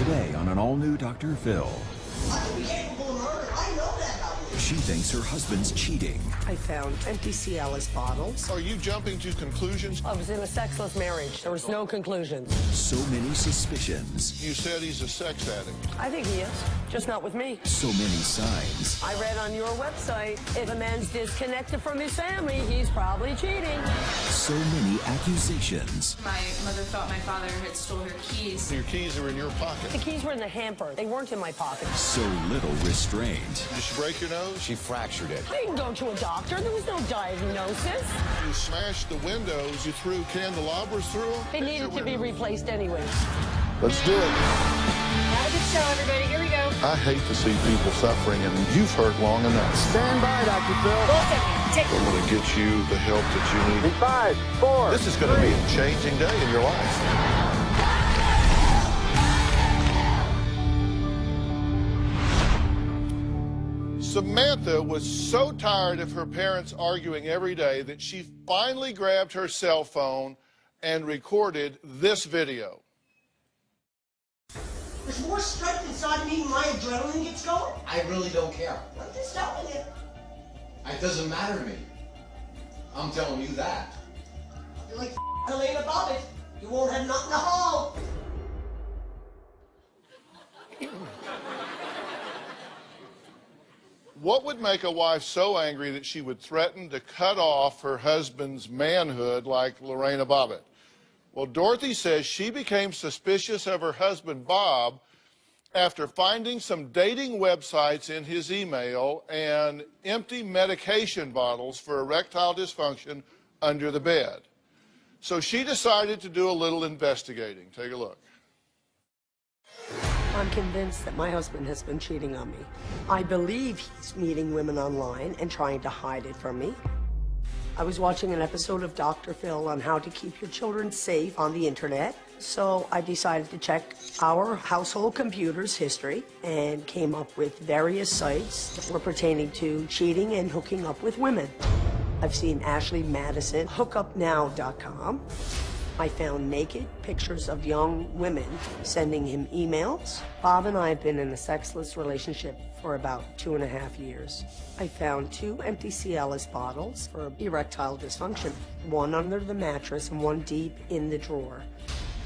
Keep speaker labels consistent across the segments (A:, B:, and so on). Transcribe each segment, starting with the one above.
A: Today on an all-new Dr. Phil.
B: I could be capable of murder. I know that about me.
A: She thinks her husband's cheating.
C: I found empty Cialis bottles.
D: Are you jumping to conclusions?
C: I was in a sexless marriage. There was no conclusions.
A: So many suspicions.
D: You said he's a sex addict.
C: I think he is, just not with me.
A: So many signs.
C: I read on your website, if a man's disconnected from his family, he's probably cheating.
A: So many accusations.
E: My mother thought my father had stole her keys.
D: Your keys are in your pocket.
C: The keys were in the hamper. They weren't in my pocket.
A: So little restraint.
D: Did she break your nose?
F: She fractured it.
C: I didn't go to a doctor. There was no diagnosis.
D: You smashed the windows. You threw candelabras through them.
C: It needed to be replaced anyway.
D: Let's do it.
E: Have a good show, everybody. Here we go.
D: I hate to see people suffering, and you've hurt long enough.
G: Stand by, Dr. Phil.
E: Take
D: I'm going to get you the help that you need.
G: In 5, 4.
D: This is going to be a changing day in your life. Samantha was so tired of her parents arguing every day that she finally grabbed her cell phone and recorded this video.
B: There's more strength inside me when my adrenaline gets going.
H: I really don't care.
B: I'm just telling you.
H: It doesn't matter to me. I'm telling you that.
B: You're like Helena Bobbitt. You won't have nothing to haul.
D: What would make a wife so angry that she would threaten to cut off her husband's manhood like Lorena Bobbitt? Well, Dorothy says she became suspicious of her husband, Bob, after finding some dating websites in his email and empty medication bottles for erectile dysfunction under the bed. So she decided to do a little investigating. Take a look.
C: I'm convinced that my husband has been cheating on me. I believe he's meeting women online and trying to hide it from me. I was watching an episode of Dr. Phil on how to keep your children safe on the internet. So I decided to check our household computer's history and came up with various sites that were pertaining to cheating and hooking up with women. I've seen Ashley Madison, hookupnow.com. I found naked pictures of young women sending him emails. Bob and I have been in a sexless relationship for about 2.5 years. I found 2 empty Cialis bottles for erectile dysfunction, one under the mattress and one deep in the drawer.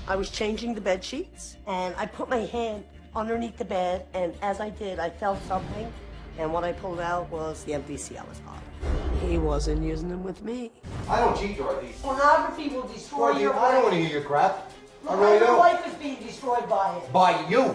C: I was changing the bed sheets and I put my hand underneath the bed, and as I did, I felt something, and what I pulled out was the empty Cialis bottle. He wasn't using them with me.
H: I don't cheat, Dorothy.
B: Pornography will destroy
H: Dorothy,
B: your
H: I don't want to
B: brain.
H: hear your crap. I
B: Look
H: really
B: how your
H: don't.
B: life is being destroyed by it.
H: By you.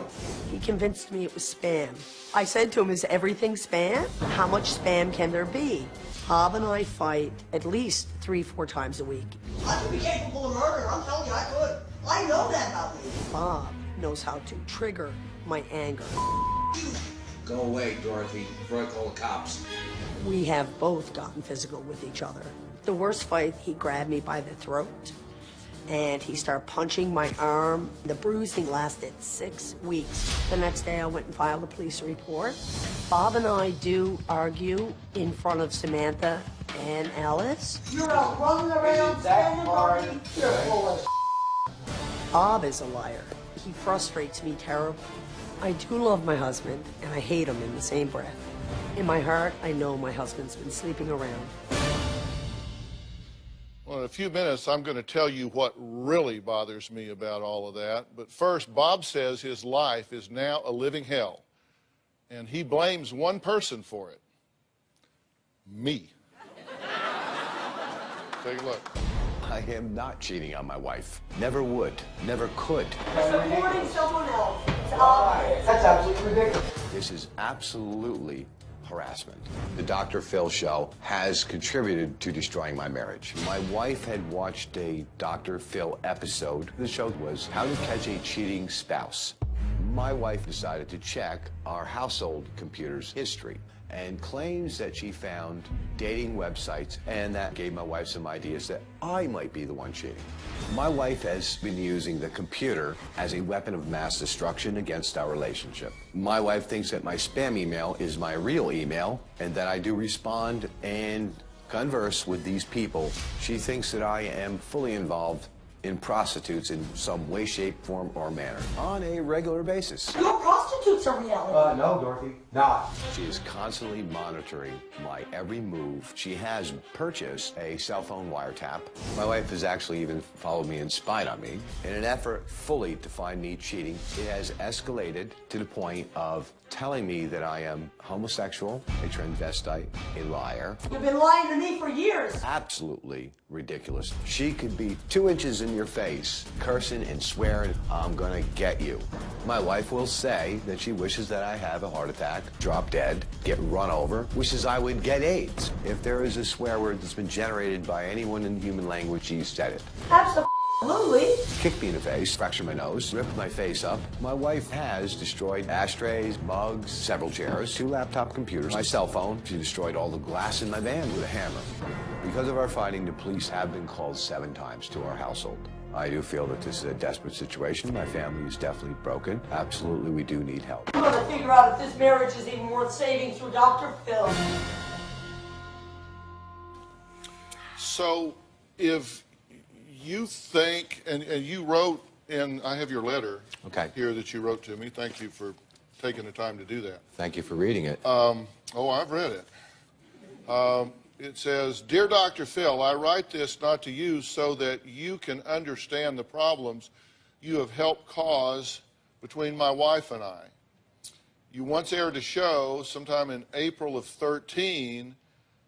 C: He convinced me it was spam. I said to him, is everything spam? How much spam can there be? Bob and I fight at least 3-4 times a week.
B: I could be capable of murder. I'm telling you, I could. I know that about me.
C: Bob knows how to trigger my anger.
H: Go away, Dorothy, before I call the cops.
C: We have both gotten physical with each other. The worst fight, he grabbed me by the throat and he started punching my arm. The bruising lasted 6 weeks. The next day I went and filed a police report. Bob and I do argue in front of Samantha and Alice.
B: You're out running around, standing party. You're full of
C: Bob is a liar. He frustrates me terribly. I do love my husband, and I hate him in the same breath. In my heart, I know my husband's been sleeping around.
D: Well, in a few minutes, I'm going to tell you what really bothers me about all of that. But first, Bob says his life is now a living hell, and he blames one person for it. Me. Take a look.
F: I am not cheating on my wife. Never would. Never could.
B: supporting someone else. It's obvious.
H: That's absolutely ridiculous.
F: This is absolutely harassment. The Dr. Phil show has contributed to destroying my marriage. My wife had watched a Dr. Phil episode. The show was How to Catch a Cheating Spouse. My wife decided to check our household computer's history and claims that she found dating websites, and that gave my wife some ideas that I might be the one cheating. My wife has been using the computer as a weapon of mass destruction against our relationship. My wife thinks that my spam email is my real email and that I do respond and converse with these people. She thinks that I am fully involved in prostitutes in some way, shape, form, or manner on a regular basis.
C: Your prostitutes are reality.
G: No, Dorothy, not.
F: She is constantly monitoring my every move. She has purchased a cell phone wiretap. My wife has actually even followed me and spied on me. In an effort fully to find me cheating, it has escalated to the point of telling me that I am homosexual, a transvestite, a liar.
C: You've been lying to me for years.
F: Absolutely ridiculous. She could be 2 inches in your face, cursing and swearing, I'm gonna get you. My wife will say that she wishes that I have a heart attack, drop dead, get run over, wishes I would get AIDS. If there is a swear word that's been generated by anyone in human language, she said it.
C: Absolutely.
F: Kicked me in the face, fractured my nose, ripped my face up. My wife has destroyed ashtrays, mugs, several chairs, 2 laptop computers, my cell phone. She destroyed all the glass in my van with a hammer. Because of our fighting, the police have been called 7 times to our household. I do feel that this is a desperate situation. My family is definitely broken. Absolutely, we do need help.
C: I'm gonna figure out if this marriage is even worth saving through Dr. Phil.
D: So, if you think, and you wrote, and I have your letter here that you wrote to me. Thank you for taking the time to do that.
F: Thank you for reading it.
D: Oh, I've read it. It says, Dear Dr. Phil, I write this not to you so that you can understand the problems you have helped cause between my wife and I. You once aired a show sometime in April of 13.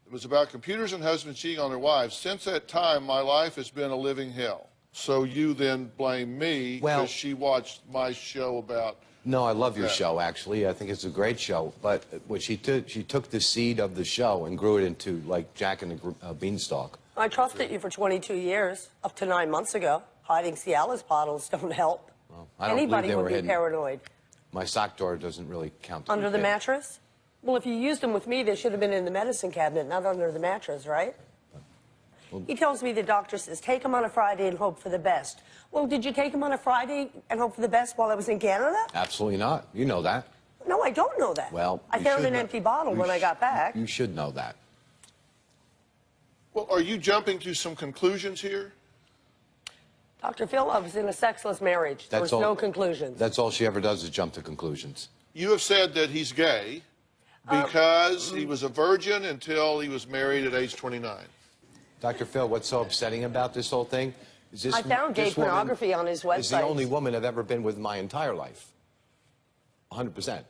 D: It was about computers and husbands cheating on their wives. Since that time, my life has been a living hell. So you then blame me because she watched my show about...
F: No, I love your show, actually. I think it's a great show. But what she took the seed of the show and grew it into, like, Jack and the Beanstalk.
C: I trusted you for 22 years, up to 9 months ago. Hiding Cialis bottles don't help.
F: Well, I don't
C: Anybody
F: believe they
C: would
F: were
C: be
F: hidden.
C: Paranoid.
F: My sock drawer doesn't really count.
C: Under the mattress? Well, if you used them with me, they should have been in the medicine cabinet, not under the mattress, right?
F: Well,
C: he tells me the doctor says, take them on a Friday and hope for the best. Well, did you take them on a Friday and hope for the best while I was in Canada?
F: Absolutely not. You know that.
C: No, I don't know that.
F: Well,
C: I found an empty bottle when I got back.
F: You should know that.
D: Well, are you jumping to some conclusions here?
C: Dr. Phil, I was in a sexless marriage. There was no conclusions.
F: That's all she ever does is jump to conclusions.
D: You have said that he's gay because he was a virgin until he was married at age 29.
F: Dr. Phil, what's so upsetting about this whole thing is this...
C: I found gay pornography on his website.
F: Is the only woman I've ever been with my entire life. 100%.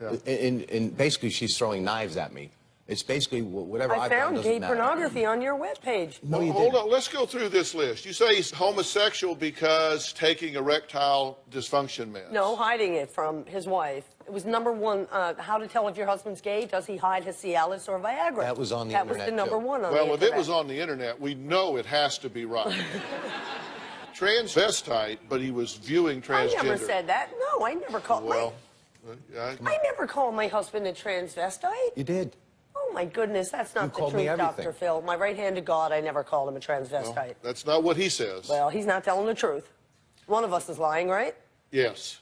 F: Yeah. And basically, she's throwing knives at me. It's basically whatever I've done doesn't matter.
C: I found gay pornography on your webpage.
F: No, you
D: Hold on. Let's go through this list. You say he's homosexual because taking erectile dysfunction meds.
C: No, hiding it from his wife. It was #1, how to tell if your husband's gay. Does he hide his Cialis or Viagra?
F: That was on the internet,
C: That was the #1 on the
D: internet. Well, if it was on the internet, we know it has to be right. Transvestite, but he was viewing transgender.
C: I never said that. No, I never called I never called my husband a transvestite.
F: You did.
C: Oh, my goodness, that's not the truth, Dr. Phil. My right hand to God, I never called him a transvestite.
D: Well, that's not what he says.
C: Well, he's not telling the truth. One of us is lying, right?
D: Yes.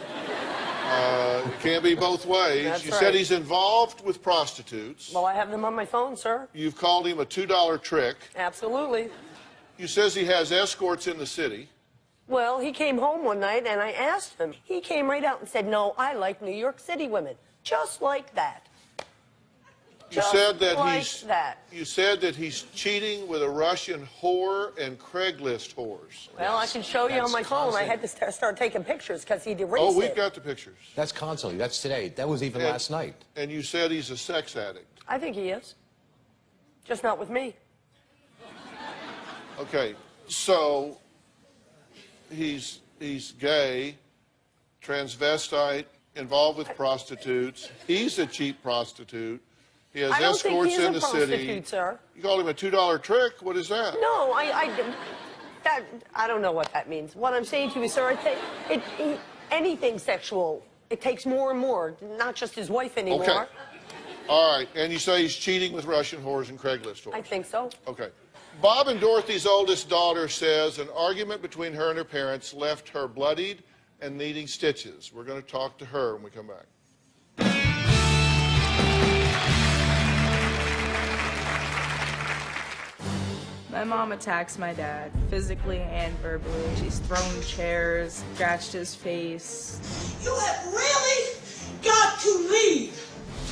D: It can't be both ways.
C: That's
D: you
C: right.
D: said he's involved with prostitutes.
C: Well, I have them on my phone, sir.
D: You've called him a $2 trick.
C: Absolutely.
D: You says he has escorts in the city.
C: Well, he came home one night, and I asked him. He came right out and said, no, I like New York City women. Just like that.
D: You said that
C: like
D: You said that he's cheating with a Russian whore and Craigslist whores.
C: Well, I can show you on my phone. I had to start taking pictures because he'd erased
D: Oh, we've got the pictures.
F: That's constantly. That's today. That was even last night.
D: And you said he's a sex addict.
C: I think he is. Just not with me.
D: Okay, so he's gay, transvestite, involved with prostitutes. He's a cheap prostitute. He has escorts in the city.
C: Sir.
D: You call him a $2 trick? What is that?
C: No, I don't know what that means. What I'm saying to you, sir, anything sexual, it takes more and more, not just his wife anymore.
D: Okay. All right, and you say he's cheating with Russian whores and Craigslist whores.
C: I think so.
D: Okay. Bob and Dorothy's oldest daughter says an argument between her and her parents left her bloodied and needing stitches. We're going to talk to her when we come back.
E: My mom attacks my dad, physically and verbally. She's thrown chairs, scratched his face.
B: You have really got to leave.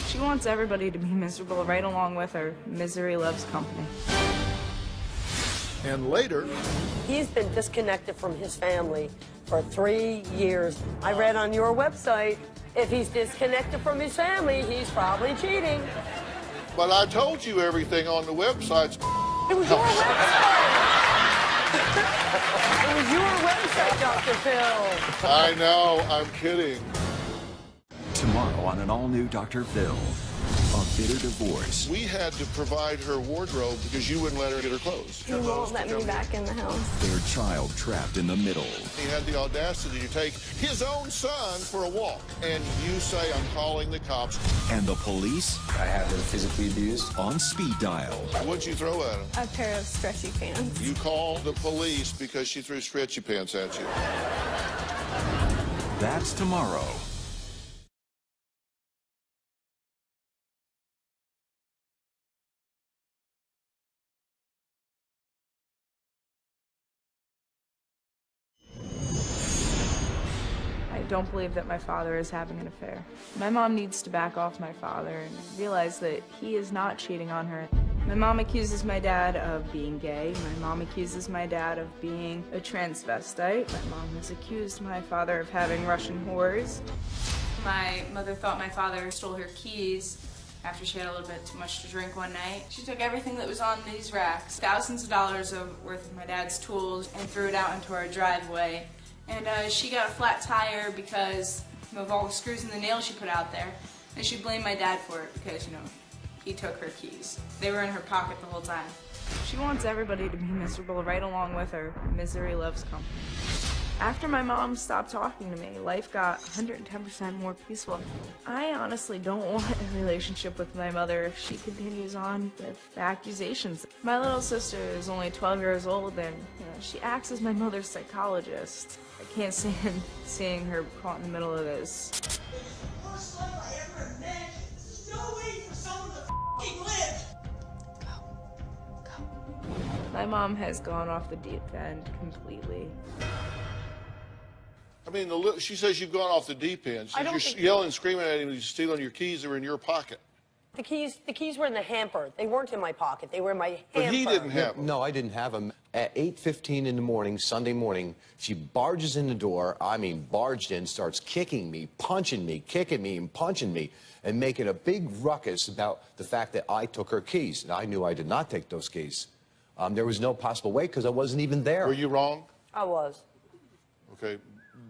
E: She wants everybody to be miserable right along with her. Misery loves company.
D: And later,
C: He's been disconnected from his family for 3 years. I read on your website, if he's disconnected from his family, he's probably cheating.
D: but I told you everything on the websites.
C: It was your website. It was your website, Dr. Phil.
D: I know, I'm kidding.
A: Tomorrow on an all-new Dr. Phil. A bitter divorce.
D: We had to provide her wardrobe because you wouldn't let her get her clothes.
I: He won't let me back in the house.
A: Their child trapped in the middle.
D: He had the audacity to take his own son for a walk. And you say, I'm calling the cops.
A: And the police
F: I have been physically abused.
A: on speed dial.
D: What'd you throw at him?
I: A pair of stretchy pants.
D: You called the police because she threw stretchy pants at you.
A: That's tomorrow.
E: I don't believe that my father is having an affair. My mom needs to back off my father and realize that he is not cheating on her. My mom accuses my dad of being gay. My mom accuses my dad of being a transvestite. My mom has accused my father of having Russian whores. My mother thought my father stole her keys after she had a little bit too much to drink one night. She took everything that was on these racks, thousands of dollars worth of my dad's tools, and threw it out into our driveway. And she got a flat tire because of all the screws and the nails she put out there. And she blamed my dad for it because, he took her keys. They were in her pocket the whole time. She wants everybody to be miserable right along with her. Misery loves company. After my mom stopped talking to me, life got 110% more peaceful. I honestly don't want a relationship with my mother if she continues on with accusations. My little sister is only 12 years old and she acts as my mother's psychologist. I can't stand seeing her caught in the middle of this.
B: This is the worst life I ever imagined. There's no way for someone to f***ing live.
E: My mom has gone off the deep end completely.
D: I mean, she says you've gone off the deep end.
C: I
D: You're
C: don't think-
D: yelling, screaming at him, he's stealing your keys that were in your pocket.
C: The keys were in the hamper. They weren't in my pocket. They were in my hamper.
D: But he didn't have them.
F: No, I didn't have them. At 8:15 in the morning, Sunday morning, she barges in the door, barged in, starts kicking me, punching me, kicking me, and punching me, and making a big ruckus about the fact that I took her keys. And I knew I did not take those keys. There was no possible way because I wasn't even there.
D: Were you wrong?
C: I was.
D: Okay,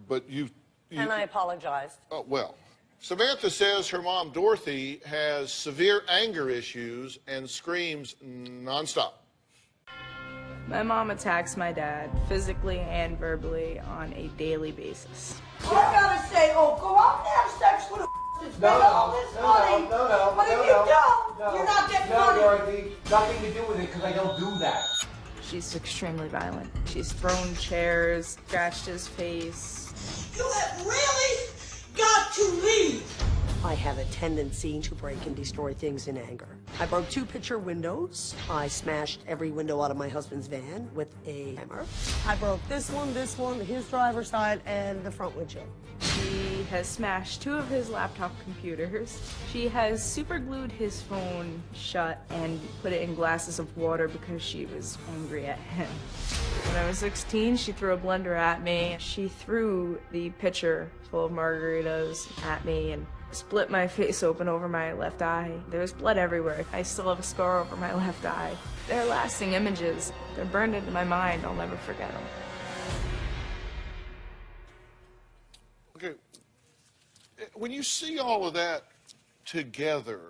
D: but you
C: And I apologized.
D: Oh, well, Samantha says her mom, Dorothy, has severe anger issues and screams nonstop.
E: My mom attacks my dad physically and verbally on a daily basis.
B: I gotta say, go out and have sex with a and spend all this money. But if you don't, you're not getting money.
G: Dorothy, nothing to do with it because I don't do that.
E: She's extremely violent. She's thrown chairs, scratched his face.
B: You have really got to leave.
C: I have a tendency to break and destroy things in anger. I broke 2 picture windows. I smashed every window out of my husband's van with a hammer. I broke this one, his driver's side, and the front windshield.
E: She has smashed 2 of his laptop computers. She has super glued his phone shut and put it in glasses of water because she was angry at him. When I was 16, she threw a blender at me. She threw the pitcher full of margaritas at me and split my face open over my left eye. There's blood everywhere. I still have a scar over my left eye. They're lasting images. They're burned into my mind. I'll never forget them.
D: Okay, when you see all of that together,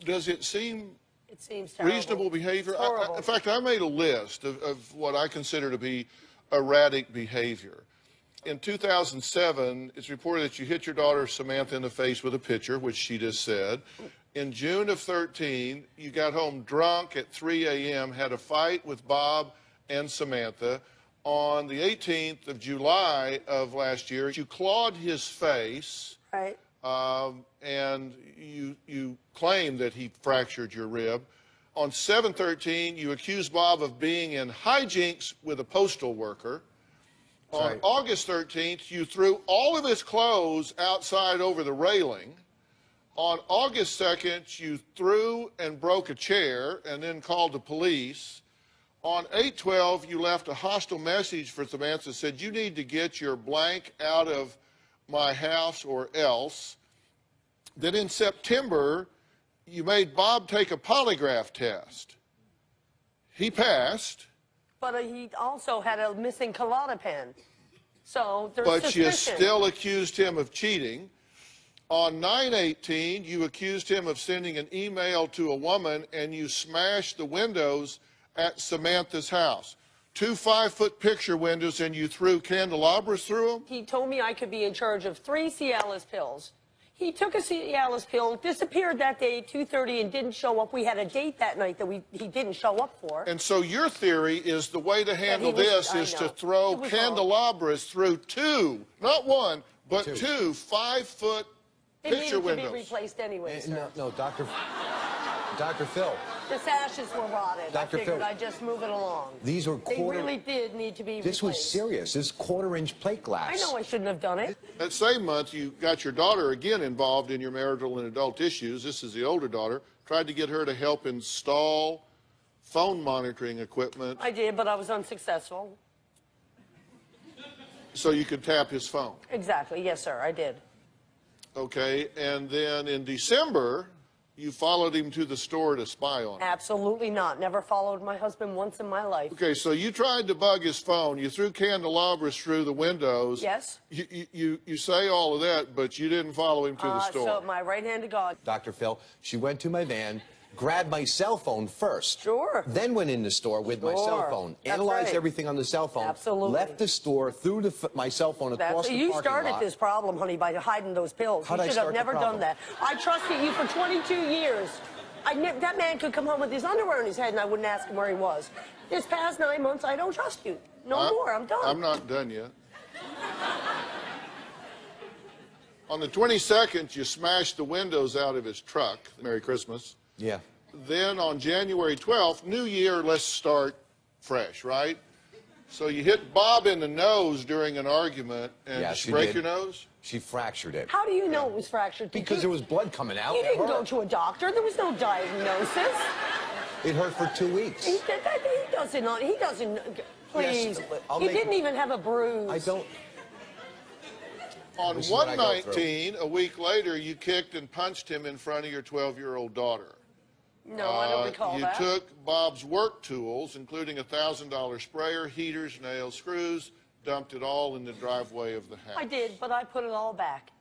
D: does it seem
C: It seems terrible.
D: reasonable behavior?
C: It's horrible.
D: In fact, I made a list of what I consider to be erratic behavior. In 2007, it's reported that you hit your daughter Samantha in the face with a pitcher, which she just said. In June of 13, you got home drunk at 3 a.m., had a fight with Bob and Samantha. On the 18th of July of last year, you clawed his face.
C: Right.
D: And you claim that he fractured your rib. On 7/13, you accused Bob of being in hijinks with a postal worker. On August 13th, you threw all of his clothes outside over the railing. On August 2nd, you threw and broke a chair and then called the police. On 8/12, you left a hostile message for Samantha, said, you need to get your blank out of my house or else. Then in September, you made Bob take a polygraph test. He passed.
C: But he also had a missing colada pen. So there's
D: But
C: suspicion.
D: you still accused him of cheating. On 9/18, you accused him of sending an email to a woman, and you smashed the windows at Samantha's house. 2 5-foot picture windows, and you threw candelabras through them?
C: He told me I could be in charge of 3 Cialis pills. He took a Cialis pill, disappeared that day at 2:30 and didn't show up. We had a date that night that he didn't show up for.
D: And so your theory is the way to handle this is to throw candelabras through 2, not 1, but 2 5-foot picture windows.
C: It needed to be replaced anyway, sir.
F: No, Dr. Phil.
C: The sashes were rotted.
F: Dr.
C: I figured
F: Phil.
C: I'd just move it along.
F: These were
C: They
F: quarter...
C: really did need to be replaced.
F: This was serious. This is quarter-inch plate glass.
C: I know I shouldn't have done it.
D: That same month, you got your daughter again involved in your marital and adult issues. This is the older daughter. Tried to get her to help install phone monitoring equipment.
C: I did, but I was unsuccessful.
D: So you could tap his phone.
C: Exactly. Yes, sir, I did.
D: Okay, and then in December, you followed him to the store to spy on him.
C: Absolutely not. Never followed my husband once in my life.
D: Okay, so you tried to bug his phone. You threw candelabras through the windows.
C: Yes.
D: You say all of that, but you didn't follow him to the store.
C: So my right hand to God.
F: Dr. Phil, she went to my van, grabbed my cell phone first.
C: Sure.
F: Then went in the store with my cell phone, analyzed everything on the cell phone.
C: Absolutely.
F: Left the store, threw my cell phone across the parking lot.
C: You started this problem, honey, by hiding those pills.
F: How'd
C: You
F: I
C: should have
F: start the
C: never done
F: problem?
C: that. I trusted you for 22 years. That man could come home with his underwear in his head and I wouldn't ask him where he was. This past 9 months, I don't trust you. No more. I'm done.
D: I'm not done yet. On the 22nd, you smashed the windows out of his truck. Merry Christmas.
F: Yeah.
D: Then on January 12th, New Year, let's start fresh, right? So you hit Bob in the nose during an argument, and
F: Yeah,
D: did
F: she
D: you break
F: did.
D: your nose?
F: She fractured it.
C: How do you know it was fractured?
F: Because there was blood coming out.
C: You
F: It
C: didn't go
F: hurt.
C: to a doctor. There was no diagnosis.
F: It hurt for 2 weeks.
C: He doesn't. Please.
F: I'll
C: He
F: make-
C: didn't even have a bruise.
F: I don't...
D: On
F: This is what I go
D: 1/19, a week later, you kicked and punched him in front of your 12-year-old daughter.
C: No, I don't recall that.
D: You took Bob's work tools, including a $1,000 sprayer, heaters, nails, screws, dumped it all in the driveway of the house.
C: I did, but I put it all back.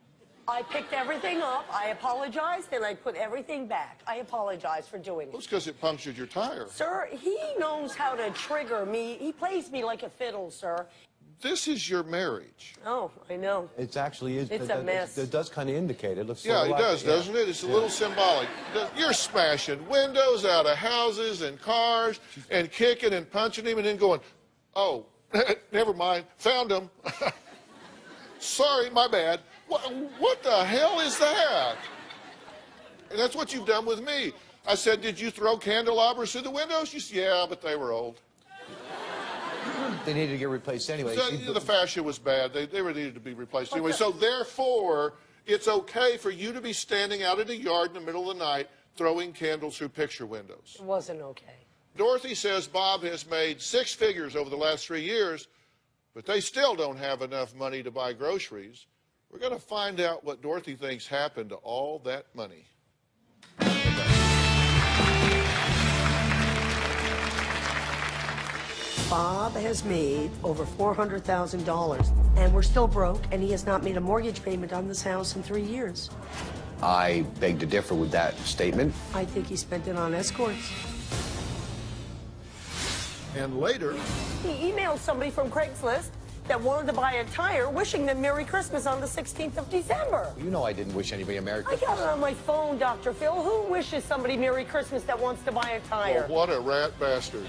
C: I picked everything up, I apologized, and I put everything back. I apologize for doing
D: Well,
C: it.
D: it's because it punctured your tire.
C: Sir, he knows how to trigger me. He plays me like a fiddle, sir.
D: This is your marriage.
C: Oh, I know.
F: It actually is.
C: It's a mess.
F: It does kind of indicate it. Looks
D: Yeah,
F: sort of
D: it
F: like
D: does, doesn't it? It's a little symbolic. You're smashing windows out of houses and cars and kicking and punching him and then going, oh, never mind, found him. Sorry, my bad. What the hell is that? And that's what you've done with me. I said, did you throw candelabras through the windows? You said, yeah, but they were old.
F: They needed to get replaced anyway.
D: So, the fascia was bad. They were needed to be replaced anyway. So therefore, it's okay for you to be standing out in the yard in the middle of the night throwing candles through picture windows.
C: It wasn't okay.
D: Dorothy says Bob has made 6 figures over the last 3 years, but they still don't have enough money to buy groceries. We're going to find out what Dorothy thinks happened to all that money.
C: Bob has made over $400,000, and we're still broke, and he has not made a mortgage payment on this house in 3 years.
F: I beg to differ with that statement.
C: I think he spent it on escorts.
D: And later,
C: He emailed somebody from Craigslist that wanted to buy a tire, wishing them Merry Christmas on the 16th of December.
F: You know I didn't wish anybody a Merry
C: I
F: Christmas.
C: got it on my phone, Dr. Phil. Who wishes somebody Merry Christmas that wants to buy a tire?
D: well, what a rat bastard.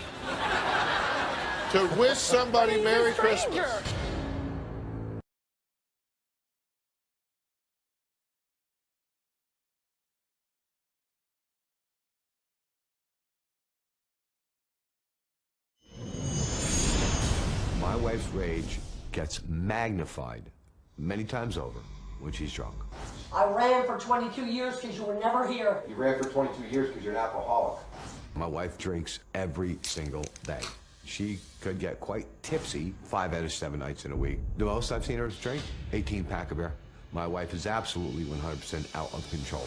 D: To wish somebody
C: He's a
D: Merry
C: stranger.
D: Christmas.
F: wife's rage gets magnified many times over when she's drunk.
C: I ran for 22 years because you were never here.
H: You ran for 22 years because you're an alcoholic.
F: My wife drinks every single day. She could get quite tipsy 5 out of 7 nights in a week. The most I've seen her drink, 18-pack of beer. My wife is absolutely 100% out of control.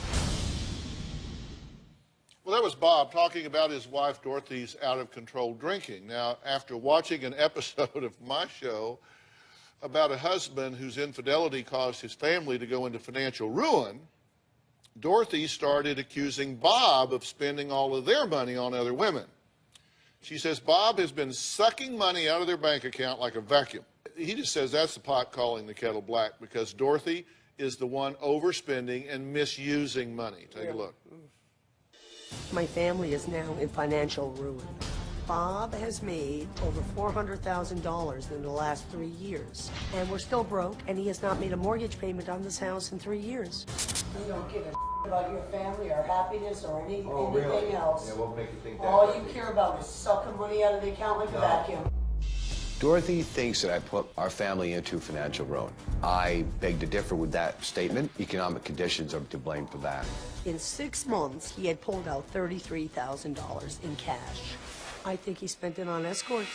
D: Well, that was Bob talking about his wife Dorothy's out-of-control drinking. Now, after watching an episode of my show about a husband whose infidelity caused his family to go into financial ruin, Dorothy started accusing Bob of spending all of their money on other women. She says Bob has been sucking money out of their bank account like a vacuum. He just says that's the pot calling the kettle black because Dorothy is the one overspending and misusing money. Take a look.
C: My family is now in financial ruin. Bob has made over $400,000 in the last 3 years, and we're still broke, and he has not made a mortgage payment on this house in 3 years. You don't give a about your family or happiness or anything else.
H: Yeah, what make you think that?
C: All you care about is sucking money out of the account like a vacuum.
F: Dorothy thinks that I put our family into financial ruin. I beg to differ with that statement. Economic conditions are to blame for that.
C: In 6 months, he had pulled out $33,000 in cash. I think he spent it on escorts.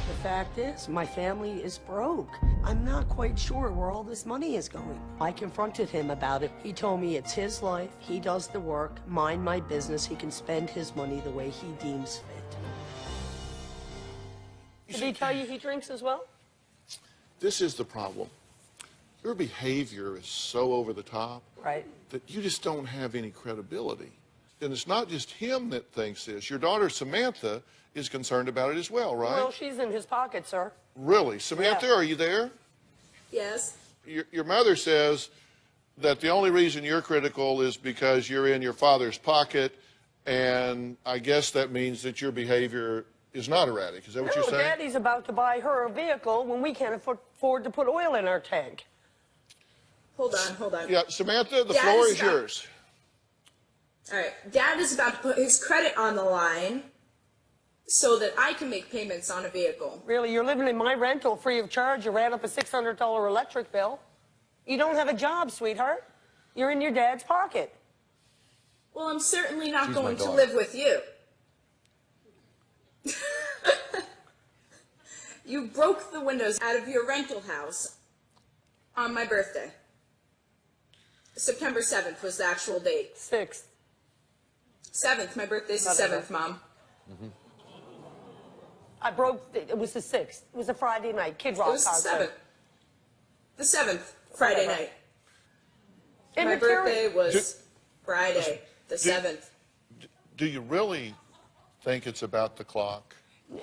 C: The fact is, my family is broke. I'm not quite sure where all this money is going. I confronted him about it. He told me it's his life, he does the work, mind my business, he can spend his money the way he deems fit. Did he tell you he drinks as well?
D: This is the problem. Your behavior is so over the top
C: Right.
D: that you just don't have any credibility. And it's not just him that thinks this. Your daughter, Samantha, is concerned about it as well, right?
C: Well, she's in his pocket, sir.
D: Really? Samantha,
C: Yeah.
D: are you there?
E: Yes.
D: Your mother says that the only reason you're critical is because you're in your father's pocket, and I guess that means that your behavior is not erratic. Is that what you're saying?
C: Daddy's about to buy her a vehicle when we can't afford to put oil in our tank.
E: Hold on.
D: Yeah, Samantha, the
E: Dad
D: floor
E: is
D: is
E: about-
D: yours.
E: All right. Dad is about to put his credit on the line so that I can make payments on a vehicle.
C: Really, you're living in my rental free of charge. You ran up a $600 electric bill. You don't have a job, sweetheart. You're in your dad's pocket.
E: Well, I'm certainly not
F: She's
E: going
F: my
E: to
F: daughter.
E: live with you. You broke the windows out of your rental house on my birthday. September 7th was the actual date.
C: 6th.
E: 7th. My birthday's the
C: Whatever.
E: 7th, Mom.
C: I broke, it was the 6th. It was a Friday night, Kid Rock
E: It was the
C: concert.
E: 7th. The 7th, Friday
C: Whatever.
E: night. My birthday was Friday, the 7th.
D: Do you really think it's about the clock?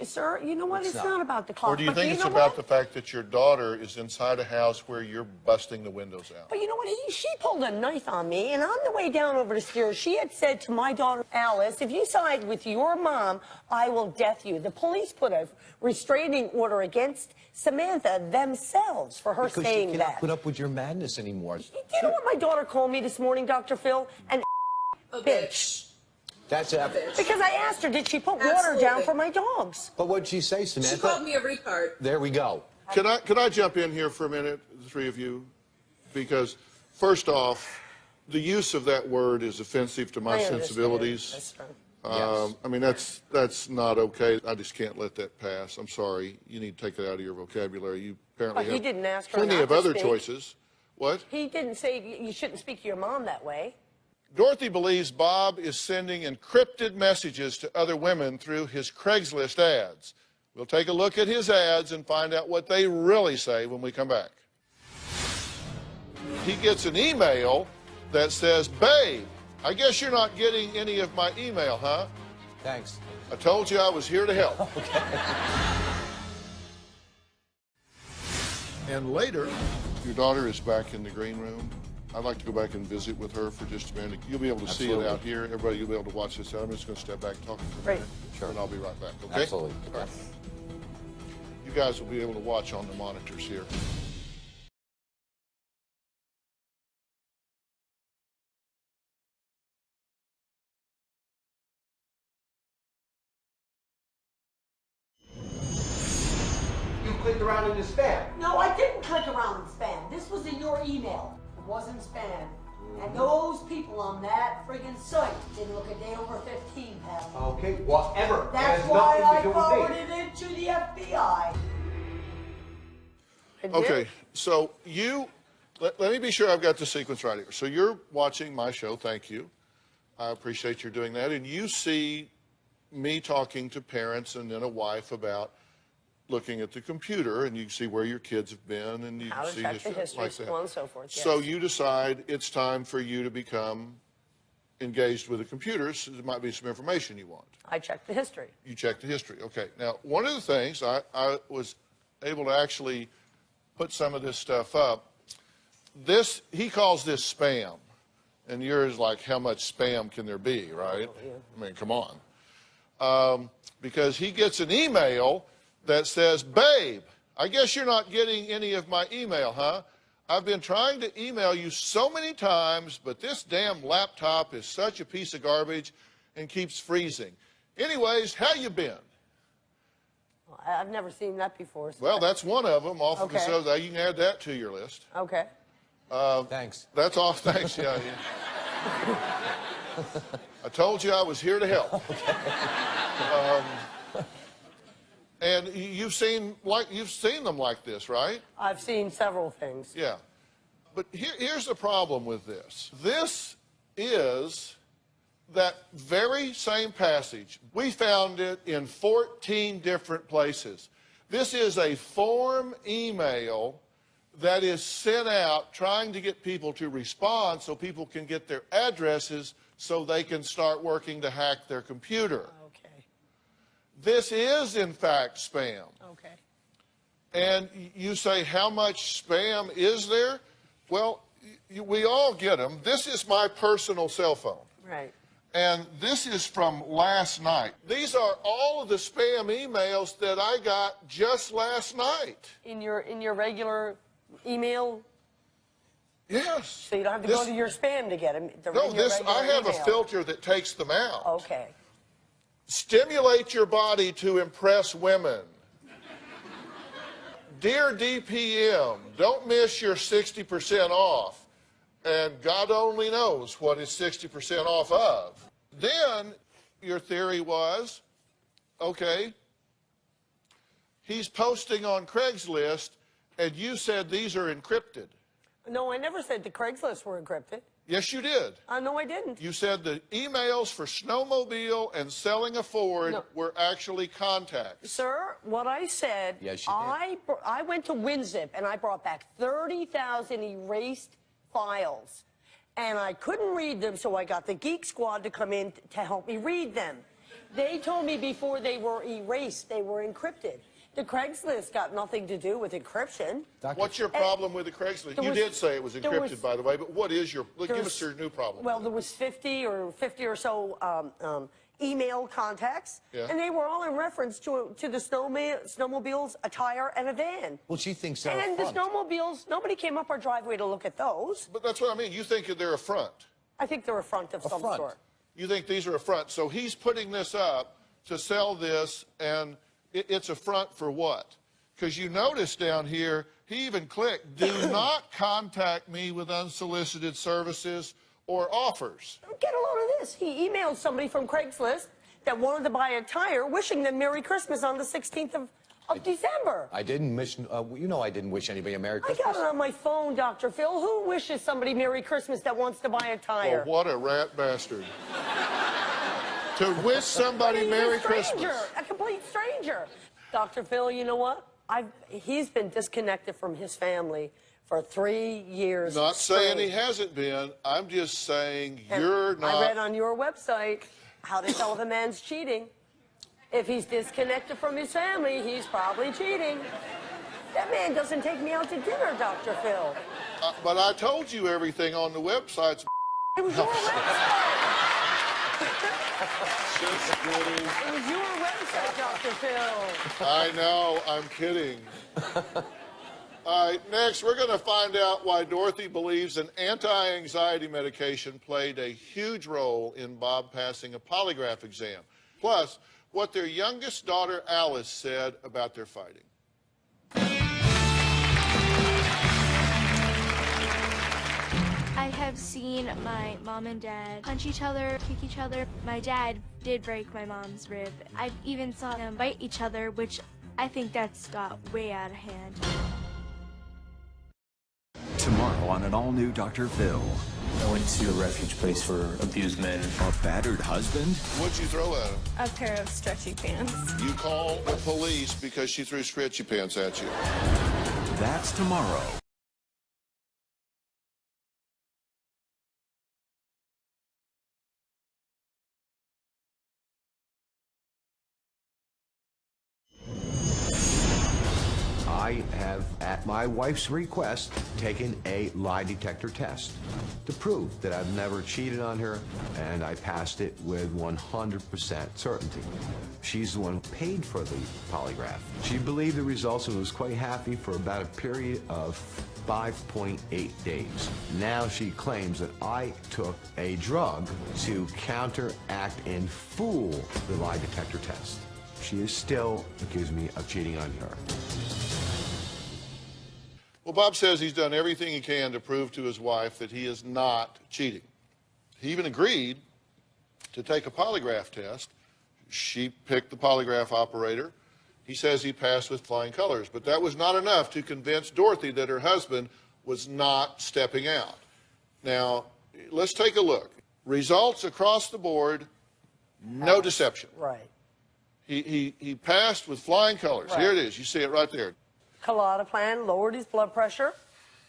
C: Sir, you know what? It's not about the clock.
D: Or do you
C: but
D: think it's
C: know
D: about
C: what?
D: the fact that your daughter is inside a house where you're busting the windows out?
C: But you know what? She pulled a knife on me, and on the way down over the stairs, she had said to my daughter, Alice, if you side with your mom, I will death you. The police put a restraining order against Samantha themselves for her
F: Because
C: saying
F: she cannot
C: that.
F: put up with your madness anymore.
C: Do you know what my daughter called me this morning, Dr. Phil? An
E: A
C: bitch.
F: That's it.
C: Because I asked her, did she put water
E: Absolutely.
C: down for my dogs?
F: But what'd she say, Samantha?
E: She called me a retard.
F: There we go.
D: Could I jump in here for a minute, the three of you? Because first off, the use of that word is offensive to my
C: I understand.
D: sensibilities.
C: That's true.
F: Yes.
D: I mean, that's not okay. I just can't let that pass. I'm sorry. You need to take it out of your vocabulary. You apparently
C: But he
D: have
C: didn't ask her
D: plenty
C: not
D: of
C: to
D: other
C: speak.
D: choices. What?
C: He didn't say you shouldn't speak to your mom that way.
D: Dorothy believes Bob is sending encrypted messages to other women through his Craigslist ads. We'll take a look at his ads and find out what they really say when we come back. He gets an email that says, "Babe, I guess you're not getting any of my email, huh?
F: Thanks.
D: I told you I was here to help." And later, your daughter is back in the green room. I'd like to go back and visit with her for just a minute. You'll be able to see it
F: Absolutely.
D: out here. Everybody, you'll be able to watch this out. I'm just going to step back and talk for a
C: Great.
D: minute.
F: Sure.
D: And I'll be right back, okay?
F: Absolutely.
D: All right. You guys will be able to watch on the monitors here.
G: You quit clicked around in the spam.
C: No, I didn't click around in spam. This was in your email. It wasn't spam. And those people on that friggin' site didn't look a day over 15, pal.
G: Okay, whatever.
C: That's why I forwarded it to the FBI.
D: Okay, so let me be sure I've got the sequence right here. So you're watching my show, thank you. I appreciate you doing that. And you see me talking to parents and then a wife about looking at the computer, and you can see where your kids have been, and you
C: How
D: can
C: to
D: see
C: check the history,
D: like that.
C: so on and so forth, yes.
D: So you decide it's time for you to become engaged with the computers. There might be some information you want.
C: I checked the history.
D: You check the history. Okay. Now, one of the things I was able to actually put some of this stuff up. He calls this spam. And yours like, how much spam can there be, right?
C: Oh, yeah.
D: I mean, come on. Because he gets an email that says, babe, I guess you're not getting any of my email, huh? I've been trying to email you so many times, but this damn laptop is such a piece of garbage and keeps freezing. Anyways, how you been?
C: I've never seen that before. So
D: Well, that's one of them. Off of the
C: Okay.
D: shows. You can add that to your list.
C: Okay.
F: Thanks.
D: That's all. Thanks. Yeah. I told you I was here to help. And you've seen them like this, right?
C: I've seen several things.
D: Yeah. But here's the problem with this. This is that very same passage. We found it in 14 different places. This is a form email that is sent out trying to get people to respond so people can get their addresses so they can start working to hack their computer.
C: Okay.
D: This is, in fact, spam.
C: Okay.
D: And you say, how much spam is there? Well, we all get them. This is my personal cell phone.
C: Right.
D: And this is from last night. These are all of the spam emails that I got just last night.
C: In your regular email?
D: Yes.
C: So you don't have to go to your spam to get them.
D: No, I have a filter that takes them out.
C: Okay.
D: Stimulate your body to impress women. Dear DPM, don't miss your 60% off. And God only knows what is 60% off of. Then your theory was, okay, he's posting on Craigslist, and you said these are encrypted.
C: No, I never said the Craigslist were encrypted.
D: Yes, you did.
C: No, I didn't.
D: You said the emails for Snowmobile and selling a Ford were actually contacts.
C: Sir, what I said,
F: Yes, you did.
C: I went to WinZip and I brought back 30,000 erased files. And I couldn't read them, so I got the Geek Squad to come in to help me read them. They told me before they were erased, they were encrypted. The Craigslist got nothing to do with encryption.
D: What's your problem with the Craigslist? You did say it was encrypted, by the way, but what is give us your new problem.
C: Well, there was 50 or so email contacts, and they were all in reference to the snowmobiles, a tire, and a van.
F: Well, she thinks they're
C: And
F: a front.
C: the snowmobiles, nobody came up our driveway to look at those.
D: But that's what I mean. You think they're a front.
C: I think they're a front of some sort.
D: You think these are a front. So he's putting this up to sell this, and it's a front for what? Because you notice down here, he even clicked, do not contact me with unsolicited services or offers.
C: Get a load of this. He emailed somebody from Craigslist that wanted to buy a tire, wishing them Merry Christmas on the 16th of December.
F: I didn't wish, I didn't wish anybody a Merry Christmas.
C: I got it on my phone, Dr. Phil. Who wishes somebody Merry Christmas that wants to buy a tire?
D: Well, what a rat bastard. To wish somebody Merry Christmas.
C: A complete stranger. Dr. Phil, you know what? He's been disconnected from his family for 3 years.
D: Not saying he hasn't been. I'm just saying you're not.
C: I read on your website how to tell if a man's cheating. If he's disconnected from his family, he's probably cheating. That man doesn't take me out to dinner, Dr. Phil.
D: But I told you everything on the websites.
C: It was your website.
D: Just kidding.
C: It was your website, Dr. Phil.
D: I know, I'm kidding. All right, next we're going to find out why Dorothy believes an anti-anxiety medication played a huge role in Bob passing a polygraph exam. Plus, what their youngest daughter Alice said about their fighting.
J: have seen my mom and dad punch each other, kick each other. My dad did break my mom's rib. I've even saw them bite each other, which I think that's got way out of hand.
A: Tomorrow on an all-new Dr. Phil.
K: I went to a refuge place for abused men.
A: A battered husband?
D: What'd you throw at him?
I: A pair of stretchy pants.
D: You call the police because she threw stretchy pants at you.
A: That's tomorrow.
F: I have, at my wife's request, taken a lie detector test to prove that I've never cheated on her, and I passed it with 100% certainty. She's the one who paid for the polygraph. She believed the results and was quite happy for about a period of 5.8 days. Now she claims that I took a drug to counteract and fool the lie detector test. She is still accusing me of cheating on her.
D: Well, Bob says he's done everything he can to prove to his wife that he is not cheating. He even agreed to take a polygraph test. She picked the polygraph operator. He says he passed with flying colors, but that was not enough to convince Dorothy that her husband was not stepping out. Now, let's take a look. Results across the board, no deception.
C: Right.
D: He passed with flying colors.
C: Right.
D: Here it is. You see it right there.
C: Klonopin lowered his blood pressure,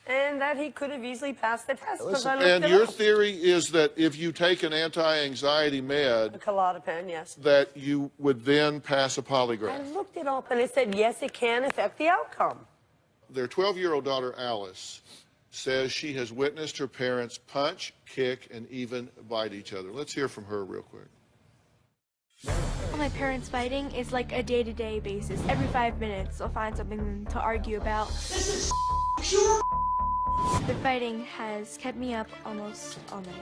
C: and that he could have easily passed the test.
D: And your theory is that if you take an anti-anxiety med,
C: Klonopin, yes.
D: that you would then pass a polygraph.
C: I looked it up, and it said, yes, it can affect the outcome.
D: Their 12-year-old daughter, Alice, says she has witnessed her parents punch, kick, and even bite each other. Let's hear from her real quick.
J: My parents fighting is like a day-to-day basis. Every 5 minutes, I'll find something to argue about.
B: This is pure.
J: The fighting has kept me up almost all night.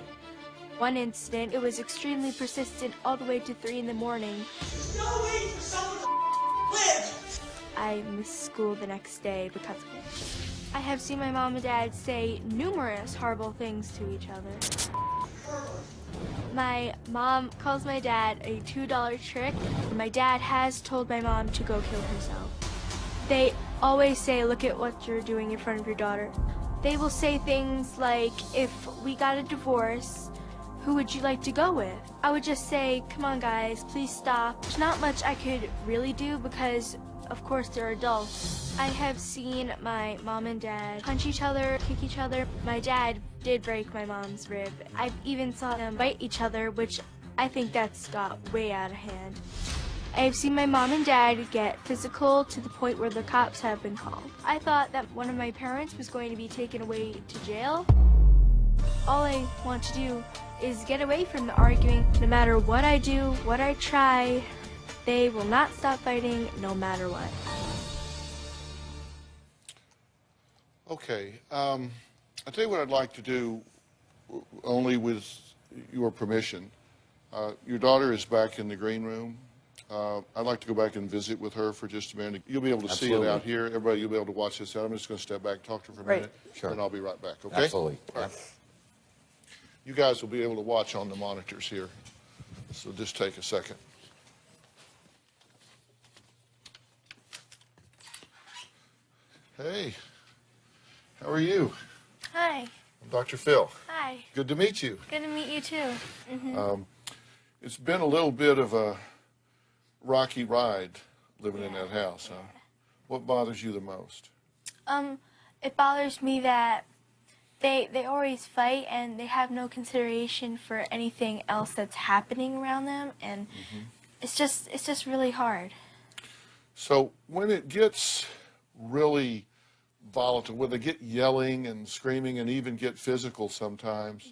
J: One incident, it was extremely persistent all the way to 3 in the morning.
B: There's no way for someone to live.
J: I missed school the next day because of it. I have seen my mom and dad say numerous horrible things to each other. My mom calls my dad a $2 trick. My dad has told my mom to go kill herself. They always say, look at what you're doing in front of your daughter. They will say things like, if we got a divorce, who would you like to go with? I would just say, come on guys, please stop. There's not much I could really do because, of course, they're adults. I have seen my mom and dad punch each other, kick each other. My dad did break my mom's rib. I've even saw them bite each other, which I think that's got way out of hand. I've seen my mom and dad get physical to the point where the cops have been called. I thought that one of my parents was going to be taken away to jail. All I want to do is get away from the arguing. No matter what I do, what I try, they will not stop fighting no matter what.
D: Okay. I'll tell you what I'd like to do, only with your permission. Your daughter is back in the green room. I'd like to go back and visit with her for just a minute. You'll be able to see it out here. Everybody, you'll be able to watch this out. I'm just going to step back and talk to her for a minute.
F: Sure.
D: And I'll be right back, okay?
F: Absolutely.
D: All right. You guys will be able to watch on the monitors here. So just take a second. Hey, how are you?
J: Hi.
D: I'm Dr. Phil.
J: Hi.
D: Good to meet you.
J: Good to meet you too.
D: It's been a little bit of a rocky ride living in that house, huh? What bothers you the most?
J: It bothers me that they always fight and they have no consideration for anything else that's happening around them, and it's just really hard.
D: So when it gets really volatile, when they get yelling and screaming and even get physical sometimes,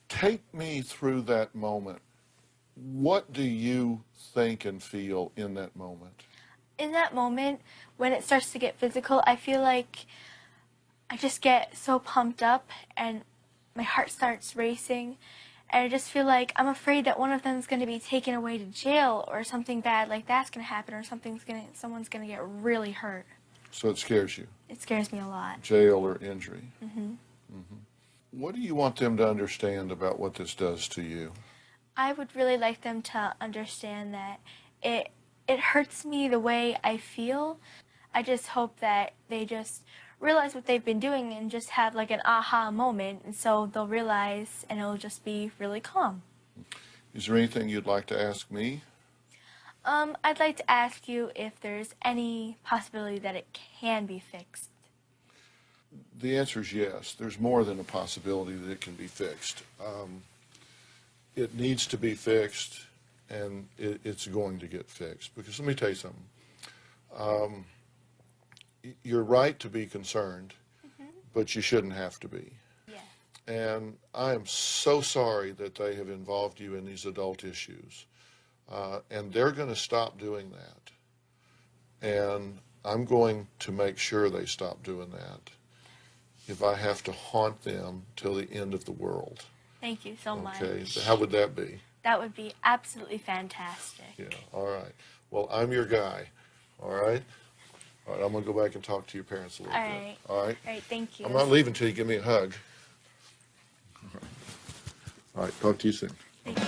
D: take me through that moment. What do you think and feel in that moment?
J: In that moment, when it starts to get physical, I feel like I just get so pumped up and my heart starts racing, and I just feel like I'm afraid that one of them is going to be taken away to jail, or something bad like that's going to happen, or someone's going to get really hurt.
D: So it scares you?
J: It scares me a lot.
D: Jail or injury? What do you want them to understand about what this does to you?
J: I would really like them to understand that it hurts me the way I feel. I just hope that they just realize what they've been doing and just have like an aha moment, and so they'll realize and it'll just be really calm.
D: Is there anything you'd like to ask me?
J: I'd like to ask you if there's any possibility that it can be fixed.
D: The answer is yes. There's more than a possibility that it can be fixed. It needs to be fixed, and it's going to get fixed. Because let me tell you something. You're right to be concerned, but you shouldn't have to be. Yeah. And I am so sorry that they have involved you in these adult issues. And they're going to stop doing that. And I'm going to make sure they stop doing that if I have to haunt them till the end of the world.
J: Thank you so much.
D: Okay, so how would that be?
J: That would be absolutely fantastic.
D: Yeah, all right. Well, I'm your guy, all right? All right, I'm going to go back and talk to your parents a little bit. All right?
J: All right, thank you.
D: I'm not leaving until you give me a hug. All right, talk to you soon.
J: Thank you.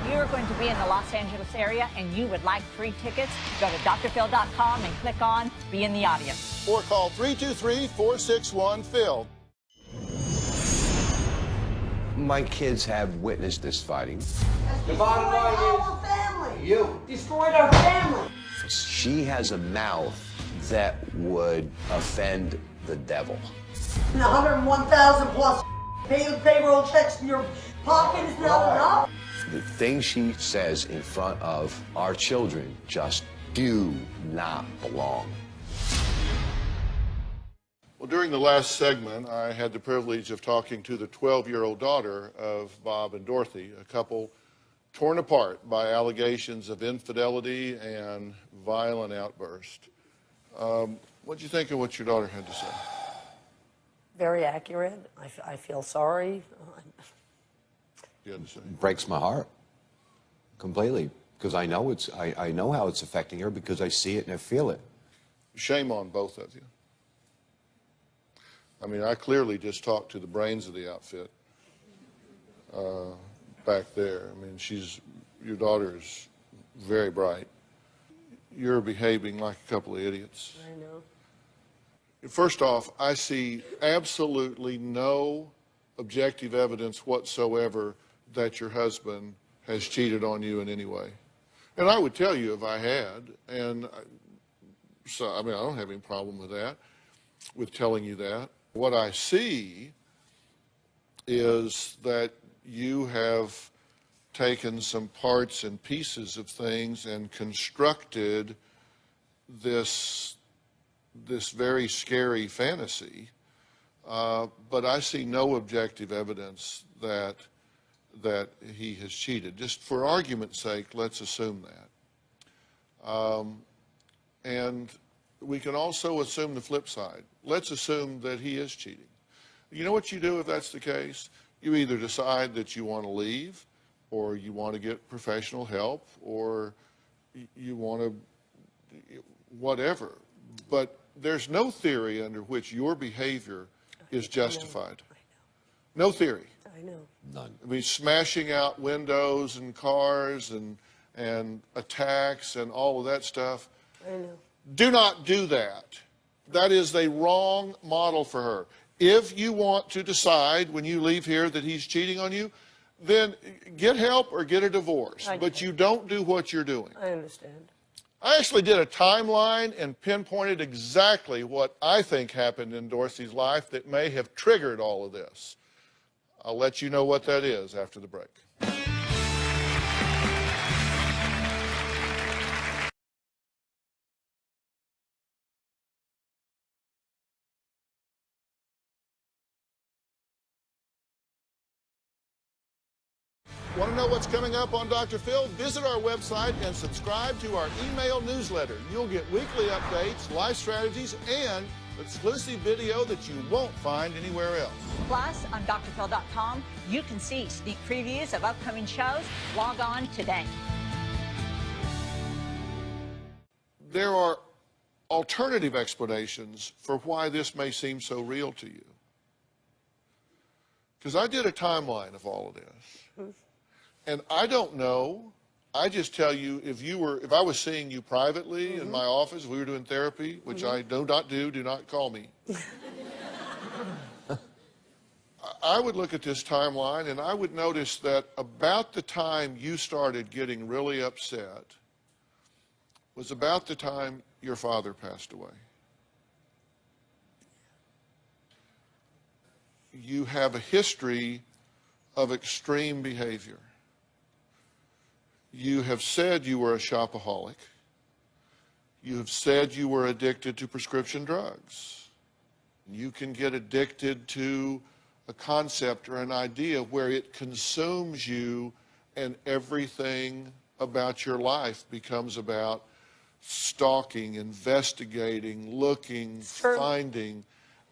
L: You're going to be in the Los Angeles area and you would like free tickets, go to drphil.com and click on Be in the Audience.
D: Or call 323-461-PHIL.
F: My kids have witnessed this fighting.
B: The bottom line is our family. You destroyed our family.
F: She has a mouth that would offend the devil.
B: And 101,000 plus payroll checks in your pocket is not enough.
F: The things she says in front of our children just do not belong.
D: Well, during the last segment, I had the privilege of talking to the 12-year-old daughter of Bob and Dorothy, a couple torn apart by allegations of infidelity and violent outburst. What'd you think of what your daughter had to say?
C: Very accurate. I feel sorry.
D: You had to say?
F: Breaks my heart completely because I know I know how it's affecting her because I see it and I feel it.
D: Shame on both of you. I mean, I clearly just talked to the brains of the outfit back there. I mean, your daughter is very bright. You're behaving like a couple of idiots.
C: I know.
D: First off, I see absolutely no objective evidence whatsoever that your husband has cheated on you in any way. And I would tell you if I had, and so, I mean, I don't have any problem with that, with telling you that. What I see is that you have taken some parts and pieces of things and constructed this very scary fantasy, but I see no objective evidence that he has cheated. Just for argument's sake, let's assume that. And we can also assume the flip side. Let's assume that he is cheating. You know what you do if that's the case? You either decide that you want to leave, or you want to get professional help, or you want to whatever. But there's no theory under which your behavior is justified. I know. No theory.
C: I know.
F: None.
D: I mean, smashing out windows and cars and attacks and all of that stuff.
C: I know.
D: Do not do that. That is the wrong model for her. If you want to decide when you leave here that he's cheating on you, then get help or get a divorce. But you don't do what you're doing.
C: I understand.
D: I actually did a timeline and pinpointed exactly what I think happened in Dorothy's life that may have triggered all of this. I'll let you know what that is after the break. Want to know what's coming up on Dr. Phil? Visit our website and subscribe to our email newsletter. You'll get weekly updates, life strategies, and exclusive video that you won't find anywhere else.
L: Plus, on drphil.com, you can see sneak previews of upcoming shows. Log on today.
D: There are alternative explanations for why this may seem so real to you. Because I did a timeline of all of this. And I don't know. I just tell you, if I was seeing you privately in my office, we were doing therapy, which I do not call me. I would look at this timeline and I would notice that about the time you started getting really upset was about the time your father passed away. You have a history of extreme behavior. You have said you were a shopaholic. You have said you were addicted to prescription drugs. You can get addicted to a concept or an idea where it consumes you and everything about your life becomes about stalking, investigating, looking, finding,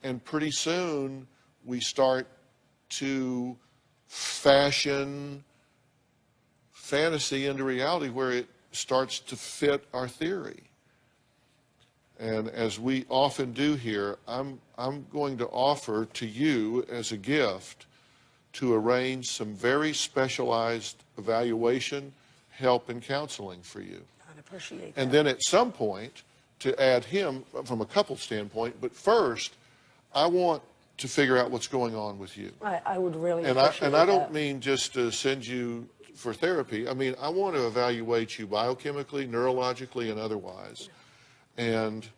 D: and pretty soon we start to fashion fantasy into reality where it starts to fit our theory. And as we often do here, I'm going to offer to you as a gift to arrange some very specialized evaluation, help, and counseling for you.
C: I'd appreciate that.
D: And then at some point to add him from a couple standpoint, but first I want to figure out what's going on with you.
C: I would really appreciate that.
D: And I don't mean just to send you for therapy. I mean, I want to evaluate you biochemically, neurologically, and otherwise. And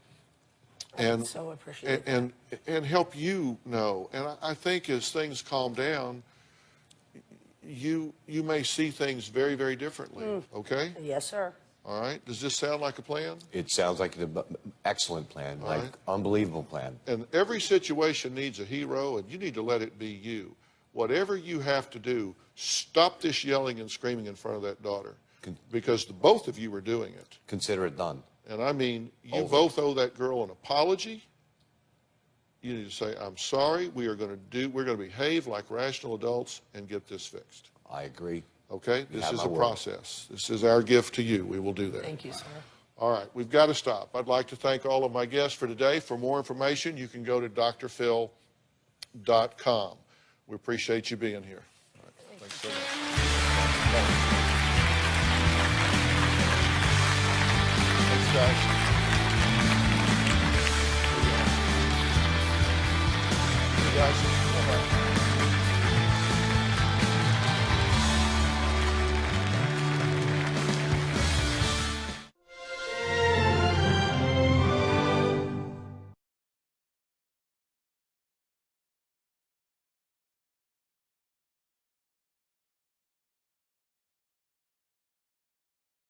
C: so appreciate that.
D: and help you know. And I think as things calm down, you may see things very, very differently. Okay?
C: Yes, sir.
D: All right. Does this sound like a plan?
F: It sounds like an excellent plan, like unbelievable plan.
D: And every situation needs a hero, and you need to let it be you. Whatever you have to do, stop this yelling and screaming in front of that daughter, because both of you are doing it.
F: Consider it done.
D: And I mean, you both owe that girl an apology. You need to say, I'm sorry, we're going to behave like rational adults and get this fixed.
F: I agree.
D: Okay? This is a process. This is our gift to you. We will do that.
C: Thank you, sir.
D: All right, we've got to stop. I'd like to thank all of my guests for today. For more information, you can go to drphil.com. We appreciate you being here. All right, thanks so much. Thanks, guys. Hey, guys.